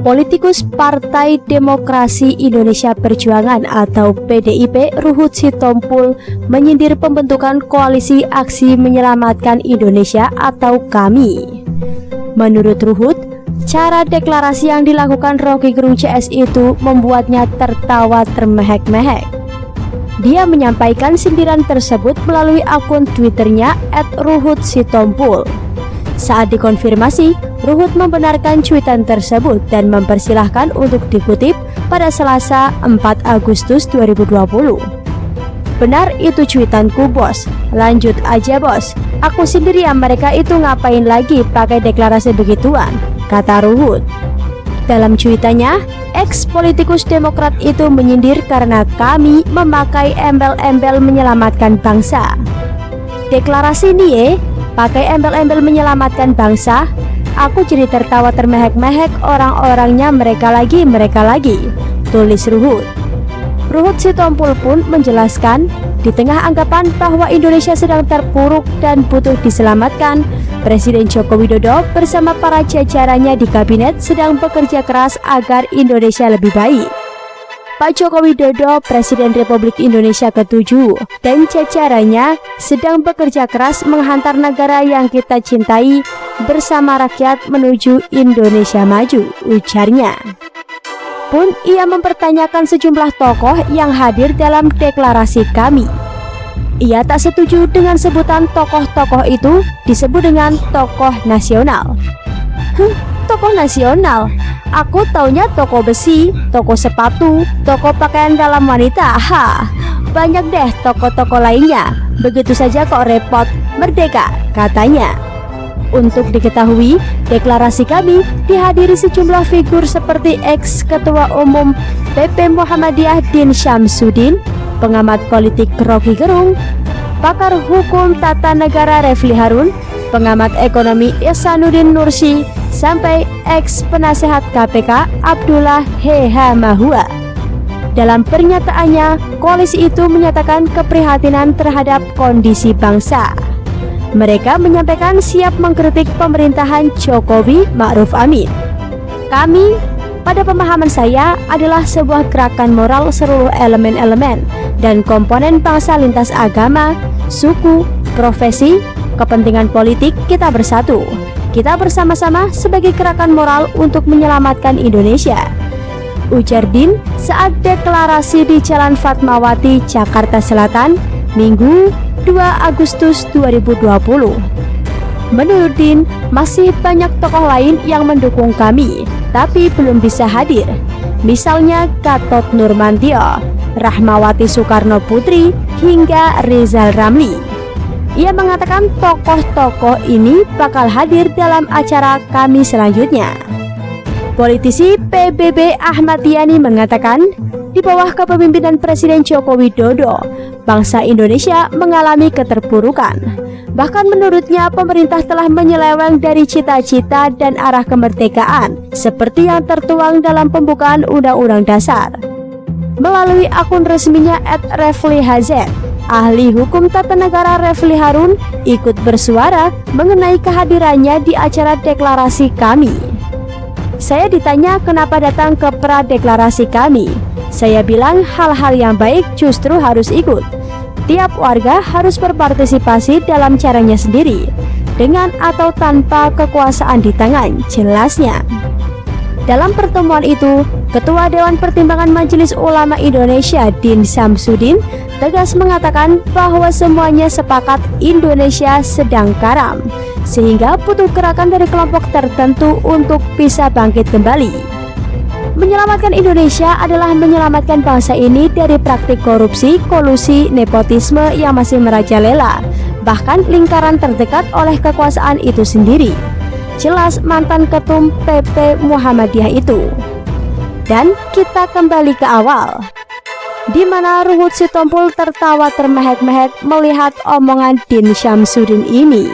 Politikus Partai Demokrasi Indonesia Perjuangan atau PDIP Ruhut Sitompul menyindir pembentukan koalisi aksi menyelamatkan Indonesia atau KAMI. Menurut Ruhut, cara deklarasi yang dilakukan Roky Gerung CS itu membuatnya tertawa termehek-mehek. Dia menyampaikan sindiran tersebut melalui akun Twitternya @ruhutsitompul. Saat dikonfirmasi, Ruhut membenarkan cuitan tersebut dan mempersilahkan untuk dikutip pada Selasa 4 Agustus 2020. "Benar itu cuitanku bos, lanjut aja bos, aku sendiri ya, mereka itu ngapain lagi pakai deklarasi begituan," kata Ruhut. Dalam cuitannya, ex-politikus Demokrat itu menyindir karena KAMI memakai embel-embel menyelamatkan bangsa. "Deklarasi nih pakai embel-embel menyelamatkan bangsa, aku jadi tertawa termehek-mehek, orang-orangnya mereka lagi," tulis Ruhut. Ruhut Sitompul pun menjelaskan, di tengah anggapan bahwa Indonesia sedang terpuruk dan butuh diselamatkan, Presiden Joko Widodo bersama para jajarannya di kabinet sedang bekerja keras agar Indonesia lebih baik. Pak Joko Widodo, Presiden Republik Indonesia ke-7, dan jajarannya sedang bekerja keras menghantar negara yang kita cintai bersama rakyat menuju Indonesia maju, ujarnya. Pun ia mempertanyakan sejumlah tokoh yang hadir dalam deklarasi KAMI. Ia tak setuju dengan sebutan tokoh-tokoh itu disebut dengan tokoh nasional. Tokoh nasional? Aku taunya toko besi, toko sepatu, toko pakaian dalam wanita. Banyak deh toko-toko lainnya. Begitu saja kok repot. Merdeka, katanya. Untuk diketahui, deklarasi KAMI dihadiri sejumlah figur seperti ex-Ketua Umum PP Muhammadiyah Din Syamsuddin, pengamat politik Roky Gerung, pakar hukum tata negara Refli Harun, pengamat ekonomi Ihsanuddin Nursi, sampai ex-penasehat KPK Abdullah Heha Mahua. Dalam pernyataannya, koalisi itu menyatakan keprihatinan terhadap kondisi bangsa. Mereka menyampaikan siap mengkritik pemerintahan Jokowi Ma'ruf Amin. "Kami, pada pemahaman saya, adalah sebuah gerakan moral seluruh elemen-elemen dan komponen bangsa lintas agama, suku, profesi, kepentingan politik. Kita bersatu. Kita bersama-sama sebagai gerakan moral untuk menyelamatkan Indonesia," ujar Din saat deklarasi di Jalan Fatmawati, Jakarta Selatan, Minggu 2 Agustus 2020. Menurut Din, masih banyak tokoh lain yang mendukung KAMI, tapi belum bisa hadir. Misalnya Gatot Nurmantio, Rahmawati Soekarno Putri, hingga Rizal Ramli. Ia mengatakan tokoh-tokoh ini bakal hadir dalam acara KAMI selanjutnya. Politisi PBB Ahmad Yani mengatakan, di bawah kepemimpinan Presiden Joko Widodo, bangsa Indonesia mengalami keterpurukan. Bahkan menurutnya pemerintah telah menyeleweng dari cita-cita dan arah kemerdekaan seperti yang tertuang dalam pembukaan Undang-Undang Dasar. Melalui akun resminya @reflihz, ahli hukum tata negara Refli Harun ikut bersuara mengenai kehadirannya di acara deklarasi KAMI. "Saya ditanya kenapa datang ke pradeklarasi KAMI. Saya bilang hal-hal yang baik justru harus ikut. Tiap warga harus berpartisipasi dalam caranya sendiri, dengan atau tanpa kekuasaan di tangan," jelasnya. Dalam pertemuan itu, Ketua Dewan Pertimbangan Majelis Ulama Indonesia Din Syamsuddin tegas mengatakan bahwa semuanya sepakat Indonesia sedang karam, sehingga butuh gerakan dari kelompok tertentu untuk bisa bangkit kembali. Menyelamatkan Indonesia adalah menyelamatkan bangsa ini dari praktik korupsi, kolusi, nepotisme yang masih merajalela, bahkan lingkaran terdekat oleh kekuasaan itu sendiri. Jelas mantan ketum PP Muhammadiyah itu. Dan kita kembali ke awal, di mana Ruhut Sitompul tertawa termehek-mehek melihat omongan Din Syamsuddin ini.